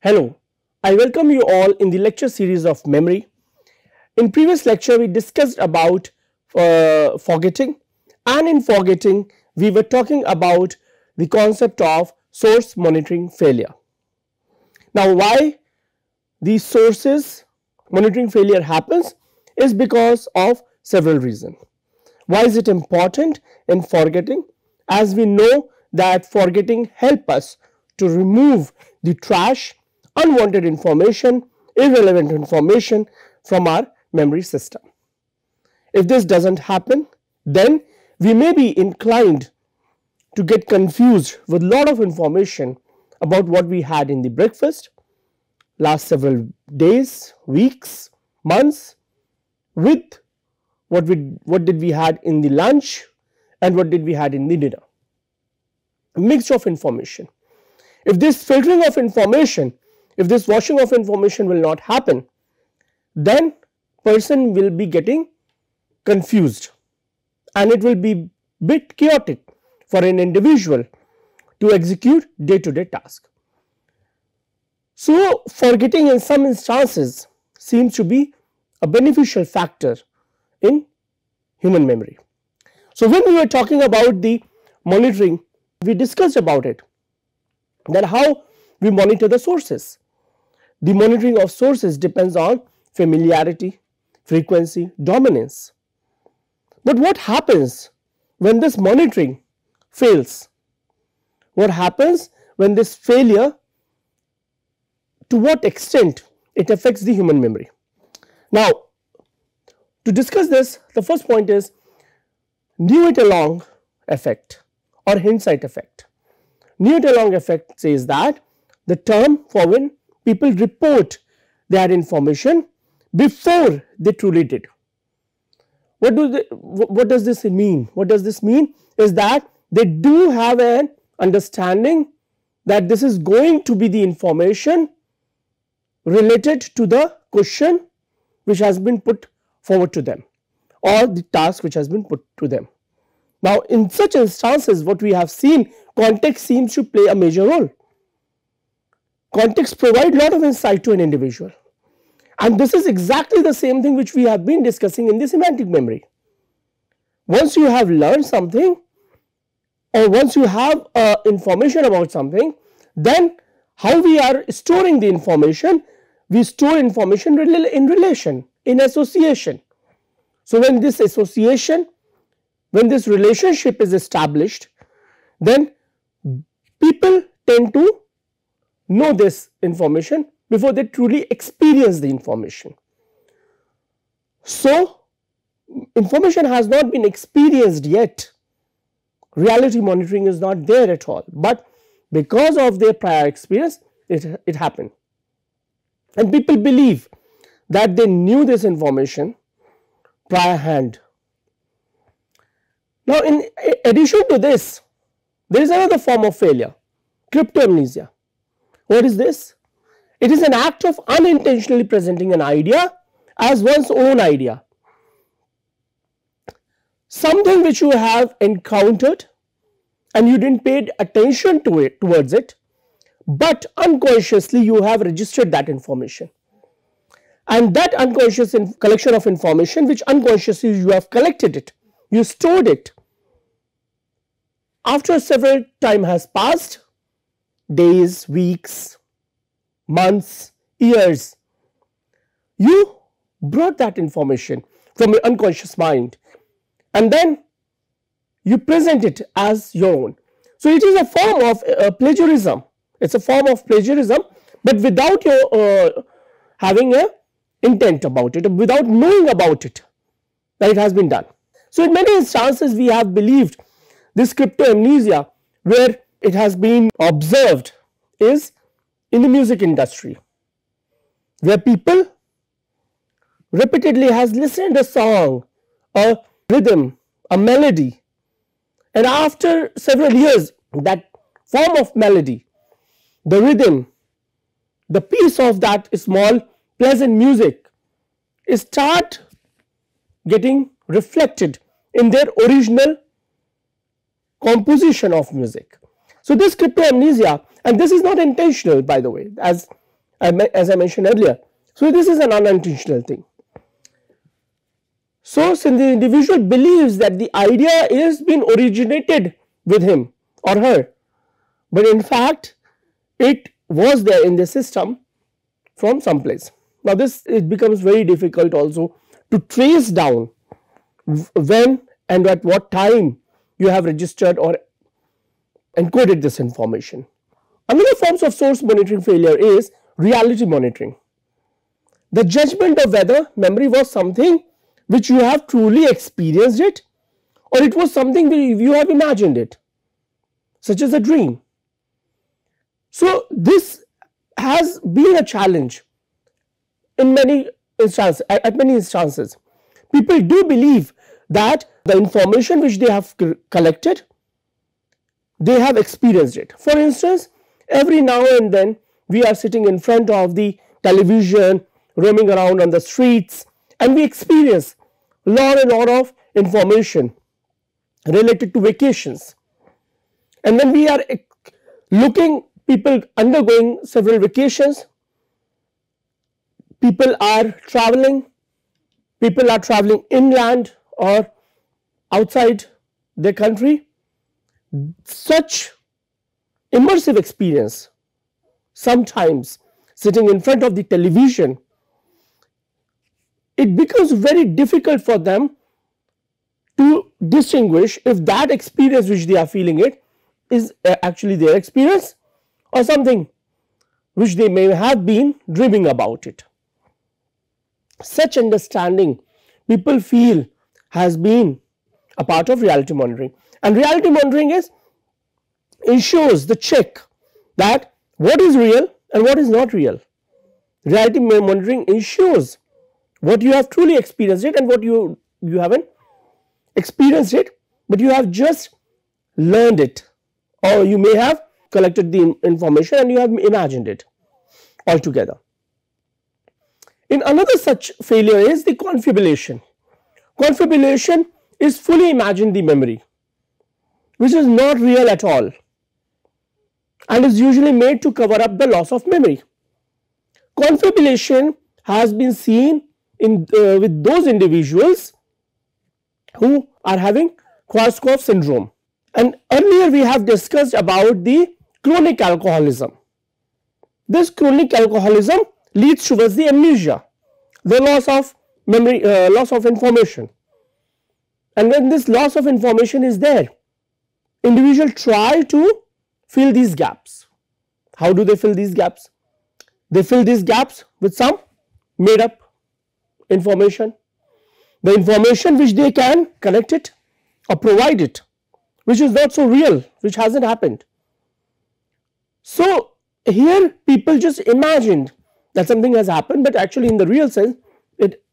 Hello, I welcome you all in the lecture series of memory. In previous lecture we discussed about forgetting, and in forgetting we were talking about the concept of source monitoring failure. Now why the sources monitoring failure happens is because of several reasons. Why is it important in forgetting? As we know that forgetting helps us to remove the trash, unwanted information, irrelevant information from our memory system. If this does not happen, then we may be inclined to get confused with a lot of information about what we had in the breakfast, last several days, weeks, months, with what did we had in the lunch and what did we had in the dinner. A mixture of information. If this filtering of information, if this washing of information will not happen, then person will be getting confused and it will be bit chaotic for an individual to execute day-to-day task. So forgetting in some instances seems to be a beneficial factor in human memory. So when we were talking about the monitoring, we discussed about it, that how we monitor the sources. The monitoring of sources depends on familiarity, frequency, dominance. But what happens when this monitoring fails? What happens when this failure, to what extent it affects the human memory? Now, to discuss this, the first point is knew it along effect or hindsight effect. Knew it along effect says that the term for when people report their information before they truly did. What does this mean? What does this mean is that they do have an understanding that this is going to be the information related to the question which has been put forward to them or the task which has been put to them. Now in such instances what we have seen, context seems to play a major role. Context provides a lot of insight to an individual, and this is exactly the same thing which we have been discussing in the semantic memory. Once you have learned something or once you have information about something, then how we are storing the information, we store information in relation, in association. So when this association, when this relationship is established, then people tend to know this information before they truly experience the information. So information has not been experienced yet, reality monitoring is not there at all, but because of their prior experience it happened, and people believe that they knew this information prior hand. Now in addition to this, there is another form of failure, cryptomnesia. What is this? It is an act of unintentionally presenting an idea as one's own idea. Something which you have encountered and you didn't pay attention to it, towards it, but unconsciously you have registered that information. And that unconscious collection of information, which unconsciously you have collected it, you stored it. After several time has passed, days, weeks, months, years, you brought that information from your unconscious mind and then you present it as your own. So it is a form of plagiarism. It's a form of plagiarism, but without your having a intent about it, without knowing about it, that it has been done. So in many instances we have believed this cryptomnesia, where it has been observed is in the music industry, where people repeatedly has listened a song, a rhythm, a melody, and after several years that form of melody, the rhythm, the piece of that small pleasant music start getting reflected in their original composition of music. So this cryptomnesia, and this is not intentional by the way, as as I mentioned earlier. So this is an unintentional thing. So since the individual believes that the idea is being originated with him or her, but in fact it was there in the system from some place. Now it becomes very difficult also to trace down when and at what time you have registered or encoded this information. Another forms of source monitoring failure is reality monitoring. The judgment of whether memory was something which you have truly experienced it, or it was something that you have imagined it, such as a dream. So this has been a challenge in many instances. At many instances, people do believe that the information which they have collected, they have experienced it. For instance, every now and then we are sitting in front of the television, roaming around on the streets, and we experience a lot of information related to vacations. And when we are looking, people undergoing several vacations, people are traveling inland or outside their country. Such immersive experience, sometimes sitting in front of the television, it becomes very difficult for them to distinguish if that experience which they are feeling it is actually their experience or something which they may have been dreaming about it. Such understanding people feel has been a part of reality monitoring, and reality monitoring ensures the check that what is real and what is not real. Reality monitoring ensures what you have truly experienced it and what you haven't experienced it, but you have just learned it, or you may have collected the information and you have imagined it altogether. In another such failure is the confabulation. Confabulation is fully imagined the memory, which is not real at all and is usually made to cover up the loss of memory. Confabulation has been seen with those individuals who are having Korsakoff syndrome. And earlier we have discussed about the chronic alcoholism. This chronic alcoholism leads towards the amnesia, the loss of memory, loss of information. And when this loss of information is there, individuals try to fill these gaps. How do they fill these gaps? They fill these gaps with some made up information, the information which they can connect it or provide it, which is not so real, which hasn't happened. So here people just imagined that something has happened, but actually in the real sense it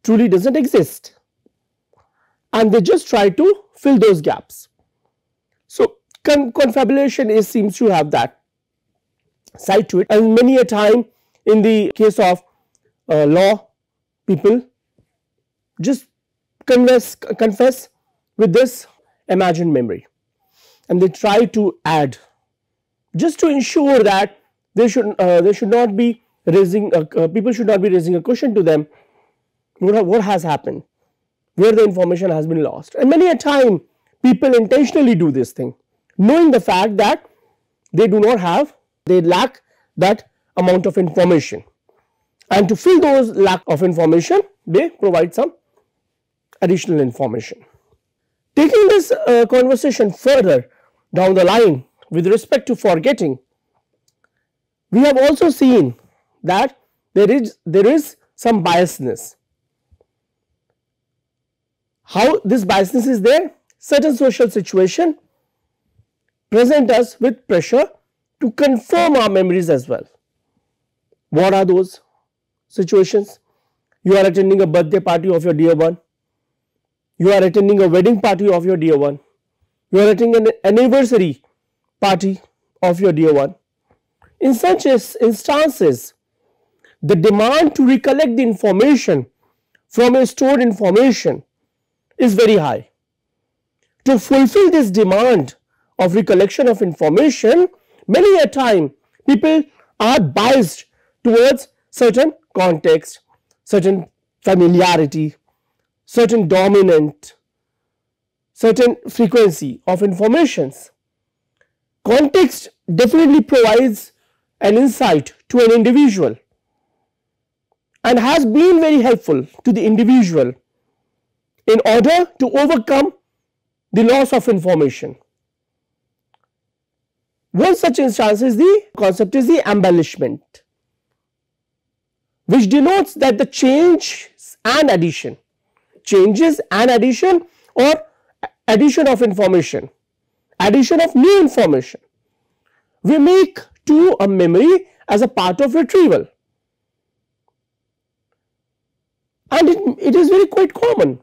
truly doesn't exist, and they just try to fill those gaps. So confabulation seems to have that side to it, and many a time in the case of law, people just confess with this imagined memory, and they try to add just to ensure that they should not be raising people should not be raising a question to them what has happened, where the information has been lost. And many a time people intentionally do this thing, knowing the fact that they lack that amount of information, and to fill those lack of information they provide some additional information. Taking this conversation further down the line with respect to forgetting, we have also seen that there is some biasness. How this biasness is there? Certain social situation present us with pressure to confirm our memories as well. What are those situations? You are attending a birthday party of your dear one. You are attending a wedding party of your dear one. You are attending an anniversary party of your dear one. In such instances, the demand to recollect the information from a stored information is very high. To fulfill this demand of recollection of information, many a time people are biased towards certain context, certain familiarity, certain dominant, certain frequency of informations. Context definitely provides an insight to an individual and has been very helpful to the individual in order to overcome the loss of information. One such instance is the concept is the embellishment, which denotes that the changes and addition or addition of information, addition of new information, we make to a memory as a part of retrieval. And it is very quite common.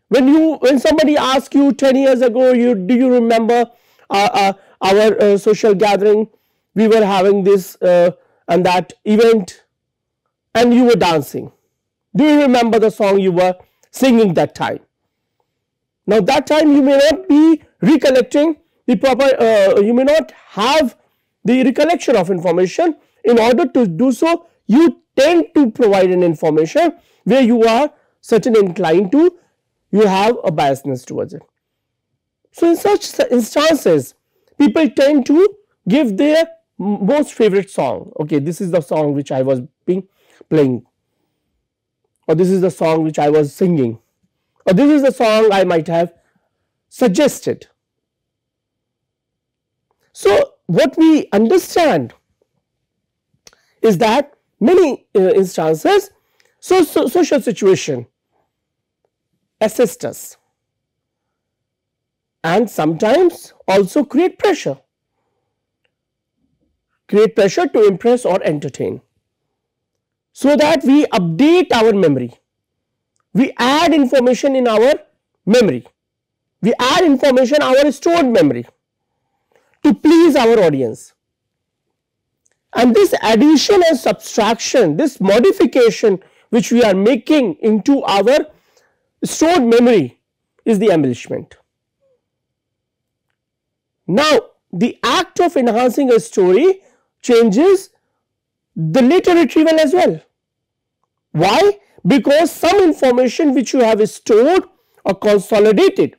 When somebody asks you 10 years ago, do you remember our social gathering, we were having this and that event and you were dancing. Do you remember the song you were singing that time? Now that time you may not be recollecting the proper, you may not have the recollection of information. In order to do so, you tend to provide an information where you are certainly inclined to, you have a biasness towards it. So in such instances, people tend to give their most favorite song. Okay, this is the song which I was playing, or this is the song which I was singing, or this is the song I might have suggested. So what we understand is that many instances, social situation assist us and sometimes also create pressure to impress or entertain, so that we update our memory, we add information in our memory, we add information our stored memory to please our audience. And this addition and subtraction, this modification which we are making into our stored memory is the embellishment. Now, the act of enhancing a story changes the later retrieval as well. Why? Because some information which you have stored or consolidated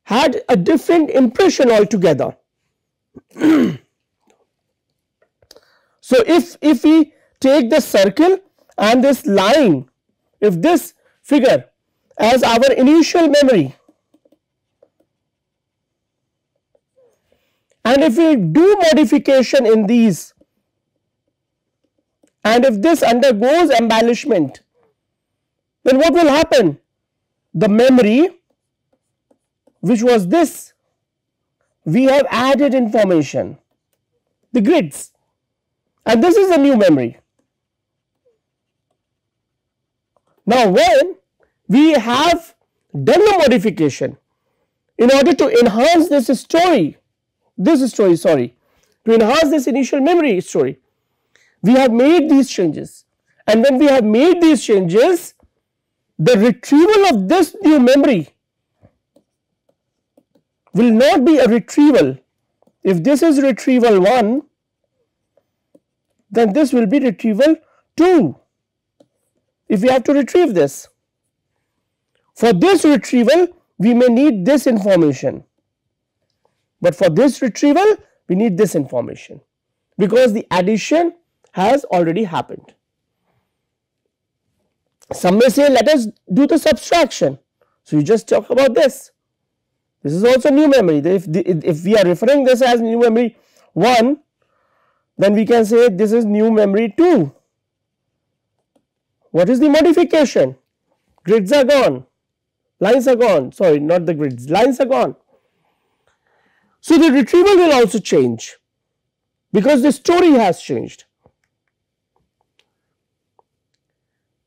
had a different impression altogether. So if we take this circle and this line, if this figure as our initial memory, and if we do modification in these, and if this undergoes embellishment, then what will happen? The memory which was this, we have added information, the grids, and this is the new memory. Now when we have done the modification in order to enhance to enhance this initial memory story, we have made these changes, and when we have made these changes, the retrieval of this new memory will not be a retrieval. If this is retrieval 1, then this will be retrieval 2. If we have to retrieve this, for this retrieval we may need this information, but for this retrieval we need this information, because the addition has already happened. Some may say, let us do the subtraction. So you just talk about this. This is also new memory. If we are referring this as new memory 1, then we can say this is new memory 2. What is the modification? Grids are gone, lines are gone, sorry, not the grids, lines are gone. So the retrieval will also change because the story has changed.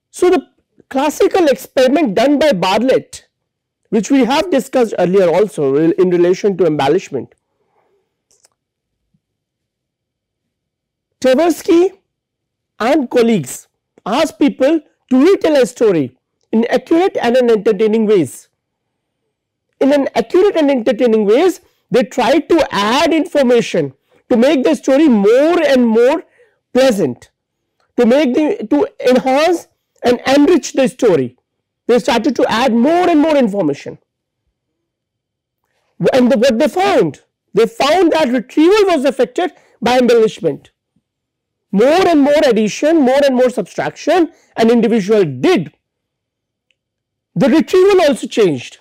So the classical experiment done by Bartlett, which we have discussed earlier also in relation to embellishment, Tversky and colleagues asked people to retell a story in accurate and entertaining ways. In an accurate and entertaining ways, they tried to add information to make the story more and more present, to enhance and enrich the story. They started to add more and more information. And what they found that retrieval was affected by embellishment. More and more addition, more and more subtraction an individual did, the retrieval also changed.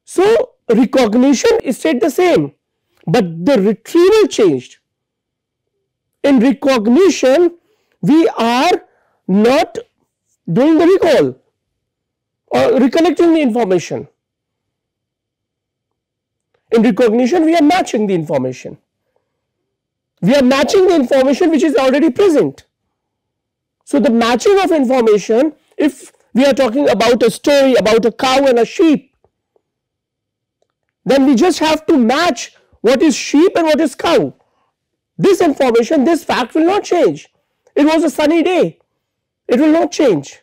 So recognition stayed the same, but the retrieval changed. In recognition, we are not doing the recall or recollecting the information. In recognition, we are matching the information. We are matching the information which is already present. So the matching of information, if we are talking about a story about a cow and a sheep, then we just have to match what is sheep and what is cow. This information, this fact will not change. It was a sunny day. It will not change.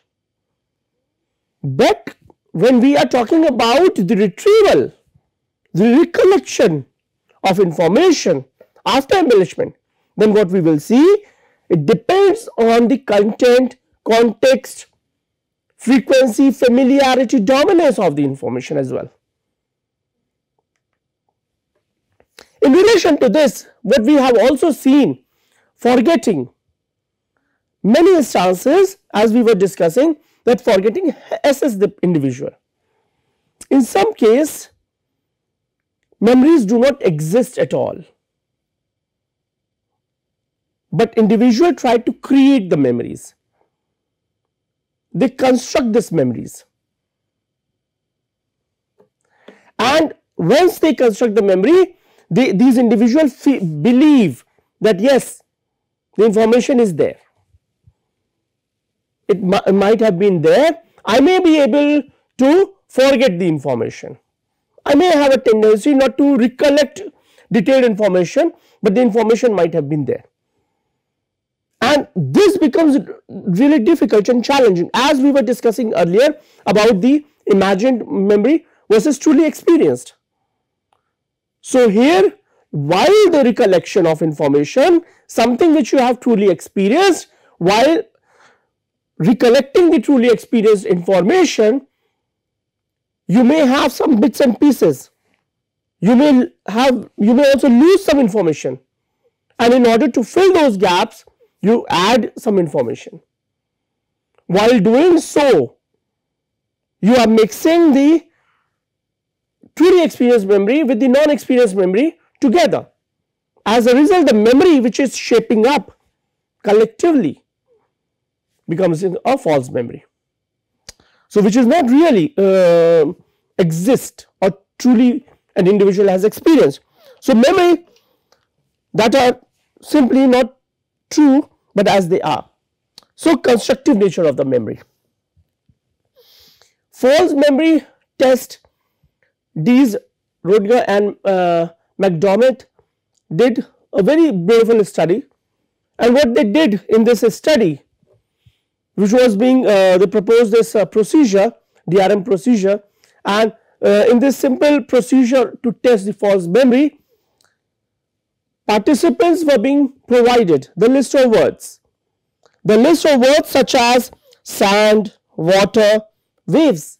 But when we are talking about the retrieval, the recollection of information after embellishment, then what we will see, it depends on the content, context, frequency, familiarity, dominance of the information as well. In relation to this, what we have also seen, forgetting. Many instances, as we were discussing, that forgetting assess the individual. In some case, memories do not exist at all, but individual try to create the memories. They construct these memories, and once they construct the memory, these individuals believe that yes, the information is there. It might have been there. I may be able to forget the information. I may have a tendency not to recollect detailed information, but the information might have been there. And this becomes really difficult and challenging, as we were discussing earlier about the imagined memory versus truly experienced. So here, while the recollection of information, something which you have truly experienced, while recollecting the truly experienced information, you may have some bits and pieces. You may also lose some information, and in order to fill those gaps, you add some information. While doing so, you are mixing the truly experienced memory with the non-experienced memory together. As a result, the memory which is shaping up collectively becomes a false memory. So which is not really exist or truly an individual has experienced. So memory that are simply not true but as they are. So constructive nature of the memory. False memory test, these Roorkee and McDermott did a very beautiful study, and what they did in this study, which was being they proposed this procedure, DRM procedure, and in this simple procedure to test the false memory, participants were being provided the list of words. The list of words such as sand, water, waves.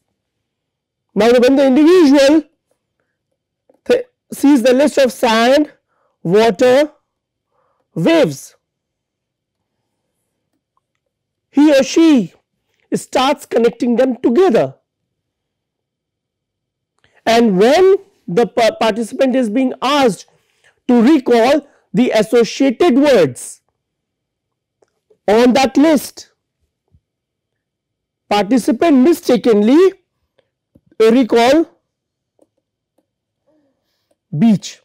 Now when the individual sees the list of sand, water, waves, he or she starts connecting them together. And when the participant is being asked to recall the associated words on that list, participant mistakenly recall beach.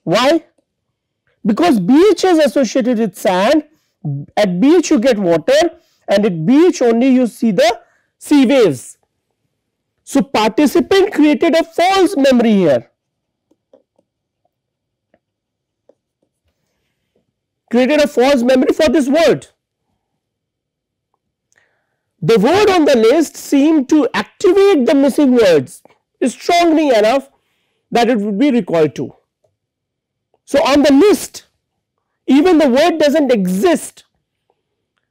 Why? Because beach is associated with sand. At beach you get water, and at beach only you see the sea waves. So participant created a false memory here. Created a false memory for this word. The word on the list seemed to activate the missing words strongly enough that it would be recalled to. So on the list, even the word doesn't exist,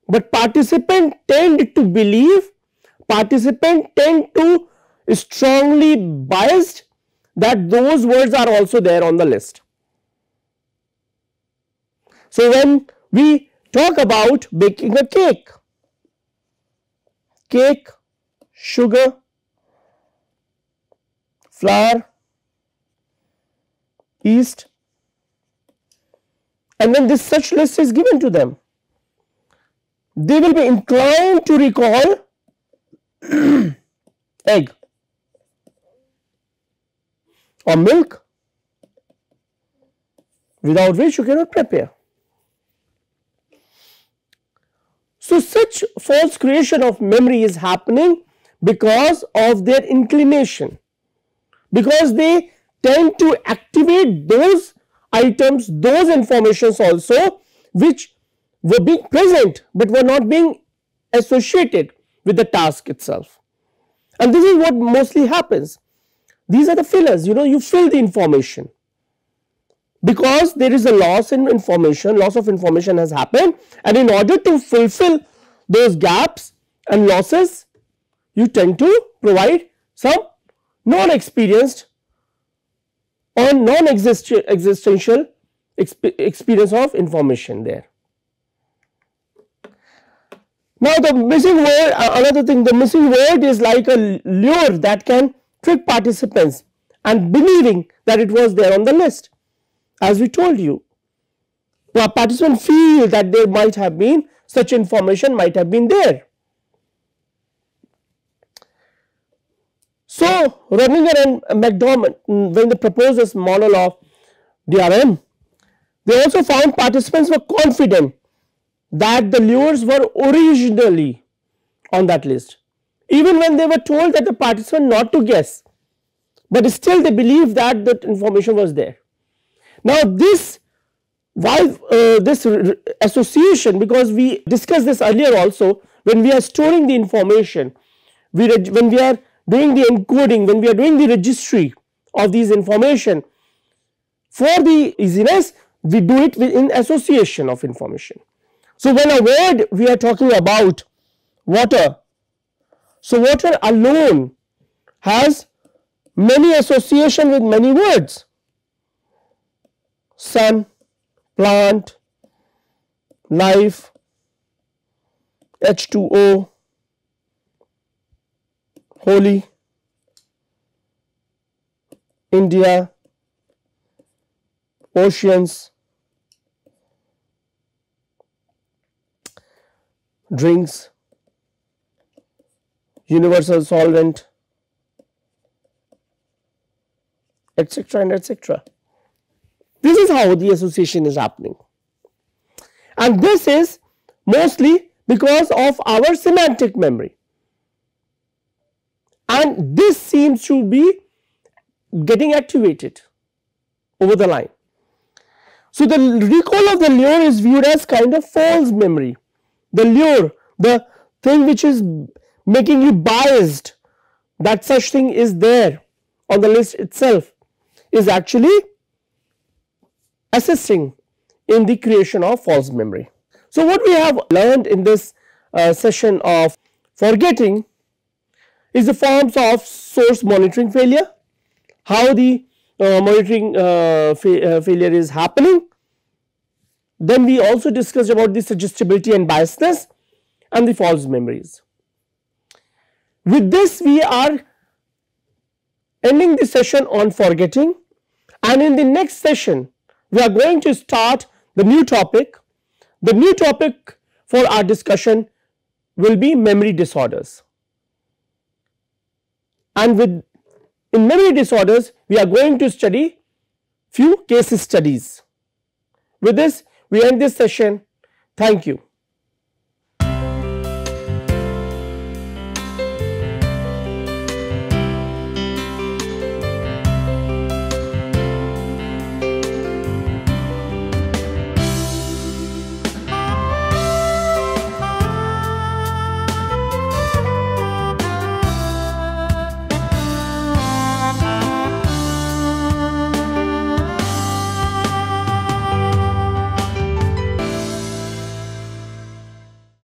but participants tend to believe, participants tend to strongly biased that those words are also there on the list. So when we talk about baking a cake, sugar, flour, yeast, and when this such list is given to them, they will be inclined to recall egg or milk, without which you cannot prepare. So such false creation of memory is happening because of their inclination, because they tend to activate those items, those informations also which were being present but were not being associated with the task itself. And this is what mostly happens. These are the fillers, you fill the information because there is a loss in information, loss of information has happened, and in order to fulfill those gaps and losses, you tend to provide some non-experienced or non-existential experience of information there. Now the missing word, another thing, the missing word is like a lure that can trick participants and believing that it was there on the list. As we told you, participants feel that there might have been such information might have been there. So Roorkee and McDormand, when they proposed this model of DRM, they also found participants were confident that the lures were originally on that list, even when they were told that the participant not to guess, but still they believed that that information was there. Now this, why this association, because we discussed this earlier also, when we are storing the information, when we are doing the encoding, when we are doing the registry of these information, for the easiness we do it in association of information. So when a word we are talking about water, so water alone has many association with many words: sun, plant, life, H2O, holy, India, oceans, drinks, universal solvent, etc. and etc. This is how the association is happening, and this is mostly because of our semantic memory, and this seems to be getting activated over the line. So the recall of the lure is viewed as kind of false memory. The lure, the thing which is making you biased that such thing is there on the list itself, is actually assisting in the creation of false memory. So what we have learned in this session of forgetting is the forms of source monitoring failure, how the monitoring failure is happening. Then we also discussed about the suggestibility and biasness and the false memories. With this we are ending the session on forgetting, and in the next session we are going to start the new topic. The new topic for our discussion will be memory disorders, and in memory disorders we are going to study few case studies. With this we end this session. Thank you.